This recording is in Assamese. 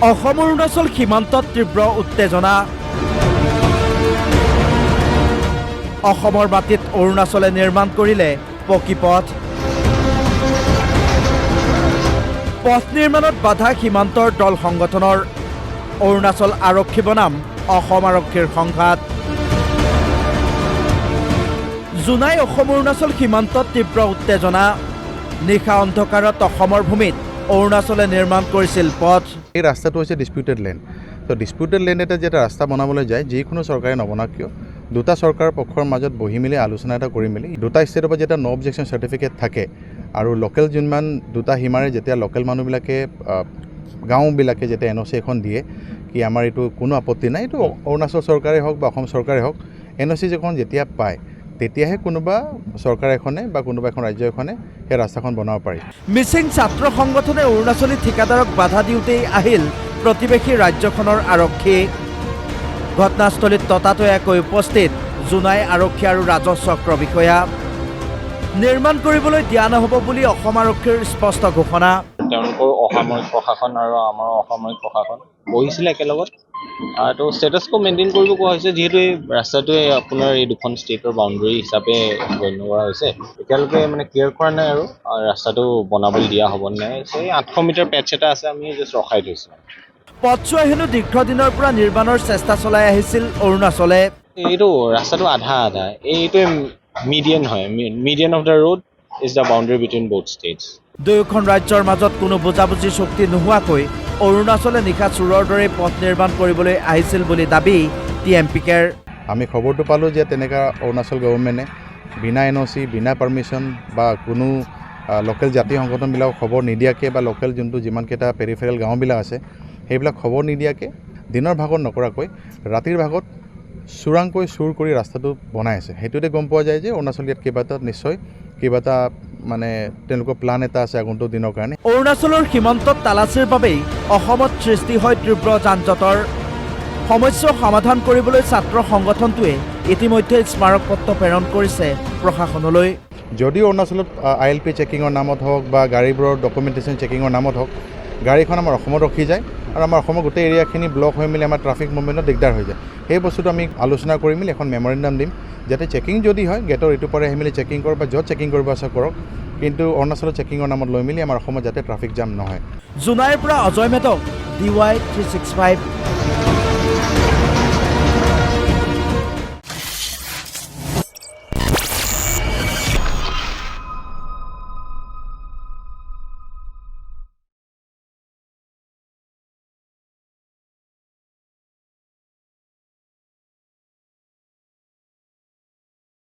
অসম অৰুণাচল সীমান্তত তীব্ৰ উত্তেজনা। অসমৰ মাটিত অৰুণাচলে নিৰ্মাণ কৰিলে পকী পথ। পথ নিৰ্মাণত বাধা সীমান্তৰ দল সংগঠনৰ। অৰুণাচল আৰক্ষী বনাম অসম আৰক্ষীৰ সংঘাত। জোনাই অসম অৰুণাচল সীমান্তত তীব্ৰ উত্তেজনা। নিশা অন্ধকাৰত অসমৰ ভূমিত অৰুণাচলে নিৰ্মাণ কৰিছিল পথ। এই ৰাস্তাটো হৈছে ডিস্পিউটেড লেণ্ড। তো ডিস্পিউটেড লেণ্ড এটা যেতিয়া ৰাস্তা বনাবলৈ যায়, যিকোনো চৰকাৰে নবনাওক কিয়, দুটা চৰকাৰৰ পক্ষৰ মাজত বহি মেলি আলোচনা এটা কৰি মেলি দুটা ষ্টেটৰ পৰা যেতিয়া নো অবজেকশ্যন চাৰ্টিফিকেট থাকে আৰু লোকেল যিমান দুটা সীমাৰে যেতিয়া লোকেল মানুহবিলাকে গাঁওবিলাকে যেতিয়া NOC এখন দিয়ে কি আমাৰ এইটো কোনো আপত্তি নাই, এইটো অৰুণাচল চৰকাৰে হওক বা অসম চৰকাৰে হওক, NOC এখন যেতিয়া পায় তেতিয়াহে কোনোবা চৰকাৰ এখনে বা কোনোবা এখন ৰাজ্য এখনে সেই ৰাস্তাখন বনাব পাৰি। মিচিং ছাত্ৰ সংগঠনে অৰুণাচলী ঠিকাদাৰক বাধা দিওঁতেই আহিল প্ৰতিবেশী ৰাজ্যখনৰ আৰক্ষী। ঘটনাস্থলীত ততাতৈয়াকৈ উপস্থিত জোনাই আৰক্ষী আৰু ৰাজহ চক্ৰ বিষয়া। নিৰ্মাণ কৰিবলৈ দিয়া নহ'ব বুলি অসম আৰক্ষীৰ স্পষ্ট ঘোষণা। তেওঁলোকৰ অসামৰিক প্ৰশাসন আৰু আমাৰ অসামৰিক প্ৰশাসন বহিছিলে একেলগত। তো ষ্টেটাছকো মেইনটেইন কৰিব কোৱা হৈছে, যিহেতু এই ৰাস্তাটোৱে আপোনাৰ এই দুখন ষ্টেটৰ বাউণ্ডেৰী হিচাপে গণ্য কৰা হৈছে। এতিয়ালৈকে মানে ক্লিয়াৰ কৰা নাই আৰু ৰাস্তাটো বনাবলৈ দিয়া হ'ব নাই। এই 800 মিটাৰ পেটছ এটা আছে, আমি জাষ্ট ৰখাই থৈছোঁ। পথছোৱাই হেনো দীৰ্ঘদিনৰ পৰা নিৰ্মাণৰ চেষ্টা চলাই আহিছিল অৰুণাচলে। এইটো ৰাস্তাটো আধা আধা, এইটোৱে মিডিয়ান হয়। Median of the road is the boundary between both states. দুয়োখন ৰাজ্যৰ মাজত কোনো বুজাবুজি চুক্তি নোহোৱাকৈ অৰুণাচলে নিশা চোৰৰ দৰে পথ নিৰ্মাণ কৰিবলৈ আহিছিল বুলি দাবী TMPKৰ। আমি খবৰটো পালোঁ যে তেনেকুৱা অৰুণাচল গভৰ্ণমেণ্টে বিনা NOC বিনা পাৰ্মিশ্যন বা কোনো লোকেল জাতি সংগঠনবিলাকক খবৰ নিদিয়াকৈ বা লোকেল যোনটো যিমানকেইটা পেৰিফেৰেল গাঁওবিলাক আছে সেইবিলাক খবৰ নিদিয়াকৈ দিনৰ ভাগত নকৰাকৈ ৰাতিৰ ভাগত চোৰাংকৈ চুৰ কৰি ৰাস্তাটো বনাই আছে। সেইটোতে গম পোৱা যায় যে অৰুণাচল ইয়াত নিশ্চয় কিবা এটা মানে তেওঁলোকৰ প্লান এটা আছে আগন্তুক দিনৰ কাৰণে। অৰুণাচলৰ সীমান্তত তালাচীৰ বাবেই অসমত সৃষ্টি হয় তীব্ৰ যান-জঁটৰ। সমস্যা সমাধান কৰিবলৈ ছাত্ৰ সংগঠনটোৱে ইতিমধ্যে স্মাৰকপত্ৰ প্ৰেৰণ কৰিছে প্ৰশাসনলৈ। যদিও অৰুণাচলত ILP চেকিঙৰ নামত হওক বা গাড়ীবোৰৰ ডকুমেণ্টেশ্যন চেকিঙৰ নামত হওক গাড়ীখন আমাৰ অসমত ৰখি যায় আৰু আমাৰ অসমৰ গোটেই এৰিয়াখিনি ব্লক হৈ মেলি আমাৰ ট্ৰাফিক মুভমেণ্টত দিগদাৰ হৈ যায়। সেই বস্তুটো আমি আলোচনা কৰি মেলি এখন মেমৰেণ্ডাম দিম, যাতে চেকিং যদি হয় গেটৰ ইটো পাৰে আহি মেলি চেকিং কৰক বা য'ত চেকিং কৰিব আছে কৰক, কিন্তু অৰুণাচলত চেকিঙৰ নামত লৈ মেলি আমাৰ অসমত যাতে ট্ৰাফিক জাম নহয়। জোনাইৰ পৰা অজয় মেধক, DY 365।